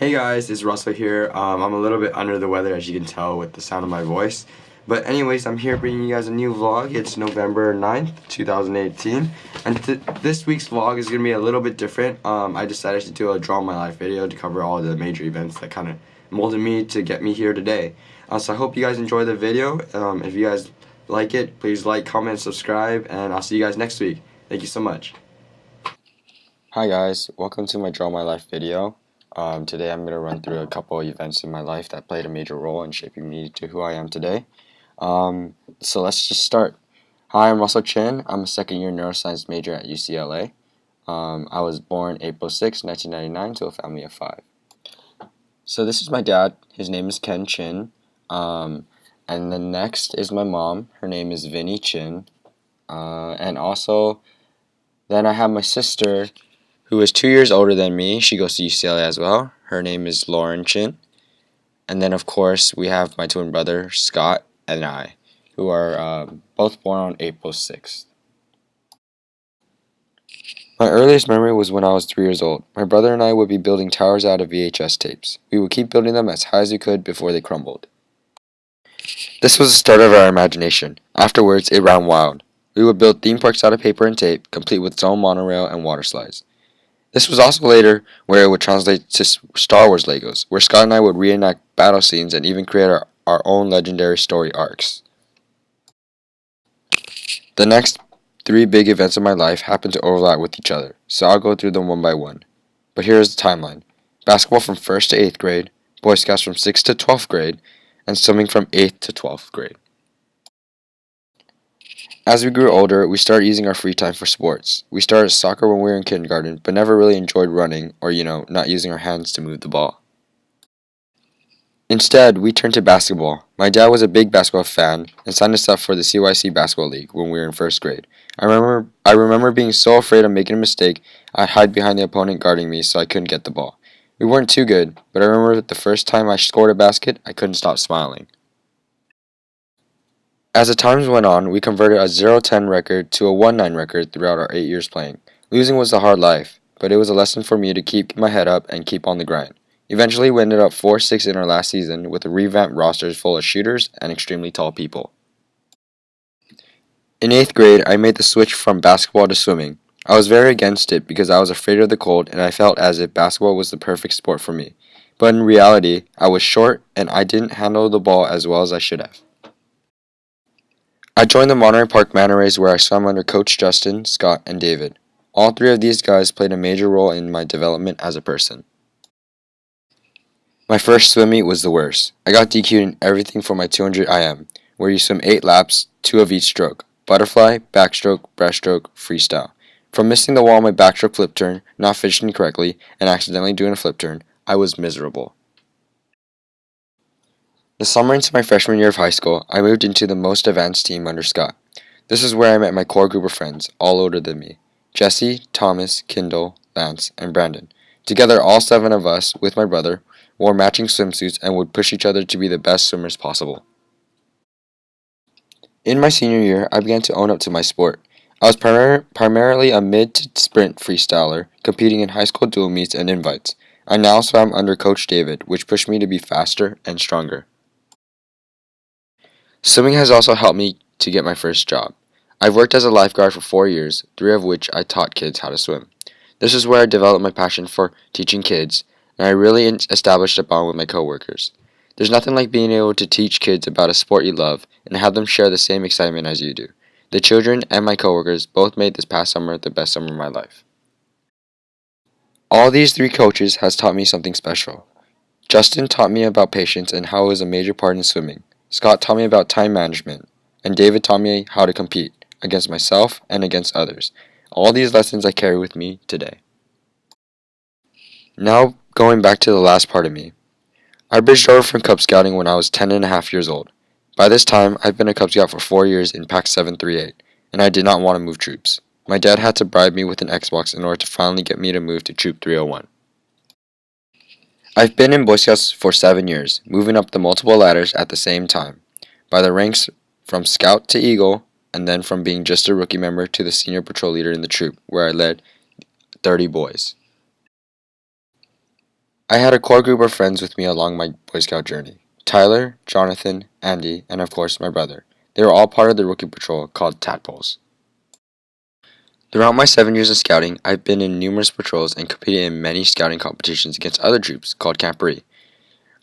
Hey guys, it's Russell here. I'm a little bit under the weather as you can tell with the sound of my voice. But anyways, I'm here bringing you guys a new vlog. It's November 9th, 2018. And this week's vlog is going to be a little bit different. I decided to do a Draw My Life video to cover all the major events that kind of molded me to get me here today. So I hope you guys enjoy the video. If you guys like it, please like, comment, subscribe, and I'll see you guys next week. Thank you so much. Hi guys, welcome to my Draw My Life video. Today I'm going to run through a couple of events in my life that played a major role in shaping me to who I am today. So let's just start. Hi, I'm Russell Chin. I'm a second-year neuroscience major at UCLA. I was born April 6, 1999 to a family of 5. So this is my dad. His name is Ken Chin. And then next is my mom. Her name is Vinnie Chin. And also, then I have my sister, who is 2 years older than me. She goes to UCLA as well. Her name is Lauren Chin. And then, of course, we have my twin brother, Scott, and I, who are both born on April 6th. My earliest memory was when I was 3 years old. My brother and I would be building towers out of VHS tapes. We would keep building them as high as we could before they crumbled. This was the start of our imagination. Afterwards, it ran wild. We would build theme parks out of paper and tape, complete with its own monorail and water slides. This was also later where it would translate to Star Wars Legos, where Scott and I would reenact battle scenes and even create our own legendary story arcs. The next 3 big events of my life happened to overlap with each other, so I'll go through them one by one. But here is the timeline. Basketball from 1st to 8th grade, Boy Scouts from 6th to 12th grade, and swimming from 8th to 12th grade. As we grew older, we started using our free time for sports. We started soccer when we were in kindergarten, but never really enjoyed running or, not using our hands to move the ball. Instead, we turned to basketball. My dad was a big basketball fan and signed us up for the CYC Basketball League when we were in 1st grade. I remember being so afraid of making a mistake, I'd hide behind the opponent guarding me so I couldn't get the ball. We weren't too good, but I remember the first time I scored a basket, I couldn't stop smiling. As the times went on, we converted a 0-10 record to a 1-9 record throughout our 8 years playing. Losing was a hard life, but it was a lesson for me to keep my head up and keep on the grind. Eventually, we ended up 4-6 in our last season with a revamped roster full of shooters and extremely tall people. In 8th grade, I made the switch from basketball to swimming. I was very against it because I was afraid of the cold and I felt as if basketball was the perfect sport for me. But in reality, I was short and I didn't handle the ball as well as I should have. I joined the Monterey Park Manta Rays where I swam under Coach Justin, Scott, and David. All 3 of these guys played a major role in my development as a person. My first swim meet was the worst. I got DQ'd in everything for my 200 IM, where you swim 8 laps, 2 of each stroke. Butterfly, backstroke, breaststroke, freestyle. From missing the wall on my backstroke flip turn, not finishing correctly, and accidentally doing a flip turn, I was miserable. The summer into my freshman year of high school, I moved into the most advanced team under Scott. This is where I met my core group of friends, all older than me. Jesse, Thomas, Kendall, Lance, and Brandon. Together, all 7 of us, with my brother, wore matching swimsuits and would push each other to be the best swimmers possible. In my senior year, I began to own up to my sport. I was primarily a mid-to-sprint freestyler, competing in high school dual meets and invites. I now swam under Coach David, which pushed me to be faster and stronger. Swimming has also helped me to get my first job. I've worked as a lifeguard for 4 years, 3 of which I taught kids how to swim. This is where I developed my passion for teaching kids, and I really established a bond with my coworkers. There's nothing like being able to teach kids about a sport you love and have them share the same excitement as you do. The children and my coworkers both made this past summer the best summer of my life. All these 3 coaches has taught me something special. Justin taught me about patience and how it was a major part in swimming. Scott taught me about time management, and David taught me how to compete against myself and against others. All these lessons I carry with me today. Now, going back to the last part of me. I bridged over from Cub Scouting when I was 10.5 years old. By this time, I'd been a Cub Scout for 4 years in Pack 738, and I did not want to move troops. My dad had to bribe me with an Xbox in order to finally get me to move to Troop 301. I've been in Boy Scouts for 7 years, moving up the multiple ladders at the same time, by the ranks from Scout to Eagle, and then from being just a rookie member to the senior patrol leader in the troop, where I led 30 boys. I had a core group of friends with me along my Boy Scout journey. Tyler, Jonathan, Andy, and of course my brother. They were all part of the rookie patrol called Tadpoles. Throughout my 7 years of scouting, I've been in numerous patrols and competed in many scouting competitions against other troops called camporee.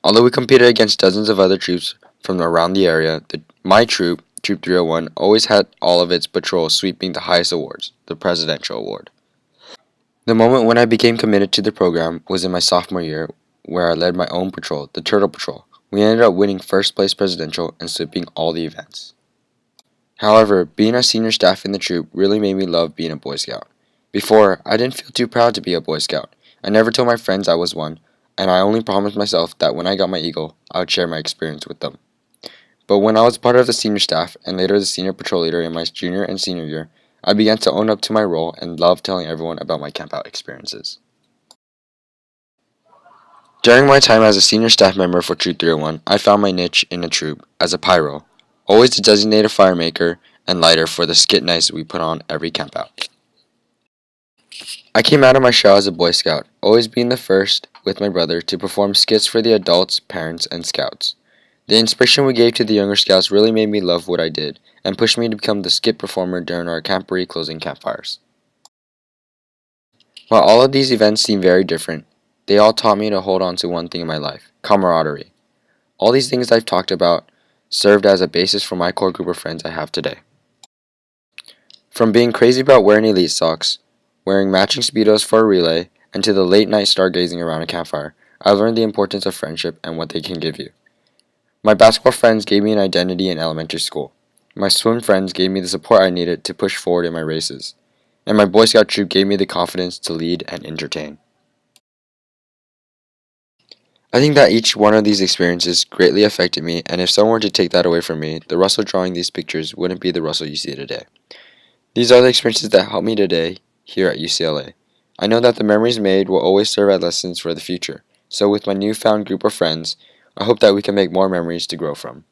Although we competed against dozens of other troops from around the area, my troop, Troop 301, always had all of its patrols sweeping the highest awards, the Presidential Award. The moment when I became committed to the program was in my sophomore year, where I led my own patrol, the Turtle Patrol. We ended up winning first place Presidential and sweeping all the events. However, being a senior staff in the troop really made me love being a Boy Scout. Before, I didn't feel too proud to be a Boy Scout. I never told my friends I was one, and I only promised myself that when I got my Eagle, I would share my experience with them. But when I was part of the senior staff and later the senior patrol leader in my junior and senior year, I began to own up to my role and love telling everyone about my campout experiences. During my time as a senior staff member for Troop 301, I found my niche in the troop as a pyro, always the designated fire maker and lighter for the skit nights we put on every campout. I came out of my shell as a Boy Scout, always being the first, with my brother, to perform skits for the adults, parents, and scouts. The inspiration we gave to the younger scouts really made me love what I did, and pushed me to become the skit performer during our camporee closing campfires. While all of these events seem very different, they all taught me to hold on to one thing in my life: camaraderie. All these things I've talked about served as a basis for my core group of friends I have today. From being crazy about wearing elite socks, wearing matching Speedos for a relay, and to the late night stargazing around a campfire, I've learned the importance of friendship and what they can give you. My basketball friends gave me an identity in elementary school. My swim friends gave me the support I needed to push forward in my races. And my Boy Scout troop gave me the confidence to lead and entertain. I think that each one of these experiences greatly affected me, and if someone were to take that away from me, the Russell drawing these pictures wouldn't be the Russell you see today. These are the experiences that helped me today here at UCLA. I know that the memories made will always serve as lessons for the future, so with my newfound group of friends, I hope that we can make more memories to grow from.